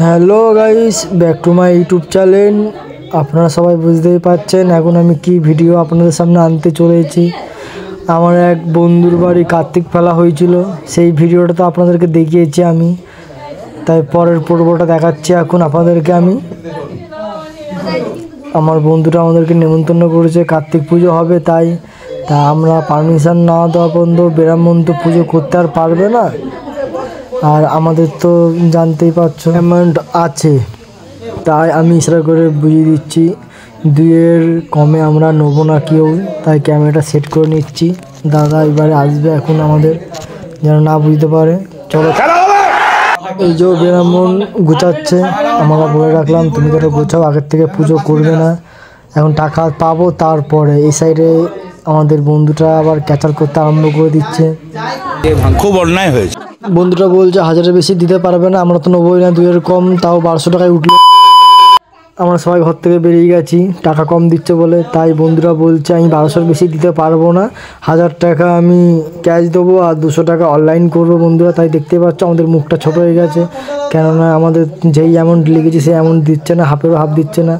Hello guys, back to my YouTube channel. আপনারা সবাই বুঝতেই পারছেন এখন আমি কি ভিডিও আপনাদের সামনে আনতে চলেছি। আমার এক বন্ধুর বাড়ি কার্তিক ফেলা হয়েছিল, সেই ভিডিওটা তো আপনাদেরকে দেখিয়েছি আমি, তাই পরের পর্বটা দেখাচ্ছি এখন আপনাদেরকে আমি। আমার বন্ধুটা আমাদেরকে নেমন্তন্ন করেছে, কার্তিক পুজো হবে, তাই আমরা পারমিশন না দেওয়া পর্যন্ত ব্রাহ্মণ তো পুজো করতে আর পারবে না। আর আমাদের তো জানতেই পারছো অ্যামাউন্ট আছে, তাই আমি ইশারা করে বুঝিয়ে দিচ্ছি 2-এর কমে আমরা নেবো না কেউ। তাই ক্যামেরাটা সেট করে নিচ্ছি। দাদা এবারে আসবে এখন আমাদের, যেন না বুঝতে পারে। চলো, এই যে ব্রাহ্মণ গুছাচ্ছে, আমরা বলে রাখলাম তুমি তো গোছাও, আগের থেকে পুজো করবে না, এখন টাকা পাবো তারপরে। এই সাইডে আমাদের বন্ধুটা আবার ক্যাচার করতে আরম্ভ করে দিচ্ছে। খুব অন্যায় হয়েছে। বন্ধুটা বলছে 1000-এর বেশি দিতে পারবে না, আমরা তো নেবোই না, 2-এর কম, তাও 1200 টাকায় উঠলো। আমরা সবাই ঘর থেকে বেরিয়ে গেছি টাকা কম দিচ্ছে বলে। তাই বন্ধুরা বলছে আমি 1200-এর বেশি দিতে পারবো না, 1000 টাকা আমি ক্যাশ দেবো আর 200 টাকা অনলাইন করবো। বন্ধুরা তাই দেখতে পাচ্ছ আমাদের মুখটা ছোট হয়ে গেছে, কেননা আমাদের যেই অ্যামাউন্ট লিখেছি সেই অ্যামাউন্ট দিচ্ছে না, হাফেরও হাফ দিচ্ছে না।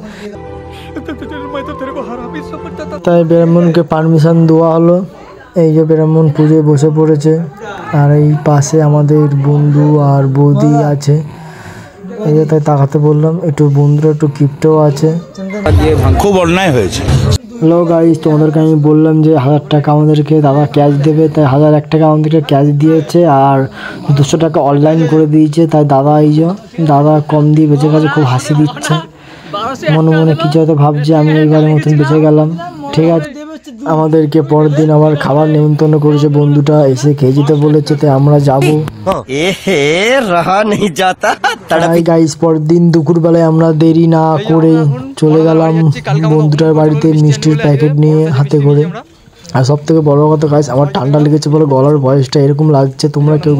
তাই ব্রাহ্মণকে পারমিশন দেওয়া হলো। এই যে ব্রাহ্মণ পুজোয় বসে পড়েছে, আর এই পাশে আমাদের বন্ধু আর বৌদি আছে। এই যে তাই তাকাতে বললাম, একটু বন্ধুরা একটু কিপ্টেও আছে। খুব অন্যায় হয়েছে। হ্যালো গাইস, তোমাদেরকে আমি বললাম যে 1000 টাকা আমাদেরকে দাদা ক্যাশ দেবে, তাই 1001 টাকা আমাদেরকে ক্যাশ দিয়েছে আর 200 টাকা অনলাইন করে দিয়েছে। তাই দাদা এই যে দাদা কম দিয়ে বেঁচে গেছে, খুব হাসি দিচ্ছে, মনে মনে কিছু হয়তো ভাবছে আমি এইবারের মতন বেঁচে গেলাম। ঠিক আছে, আমাদেরকে পরের দিন আবার খাবার নেমন্তন্ন করেছে, বন্ধুটা এসে খেয়ে যেতে বলেছে, তাই আমরা যাবো। তাই গাইস পরের দিন দুপুরবেলায় আমরা দেরি না করে চলে গেলাম বন্ধুটার বাড়িতে মিষ্টির প্যাকেট নিয়ে হাতে করে। আর সব থেকে বড় কথা গাইস, আমার ঠান্ডা লেগেছে বলে গলার ভয়েসটা এরকম লাগছে, তোমরা কেউ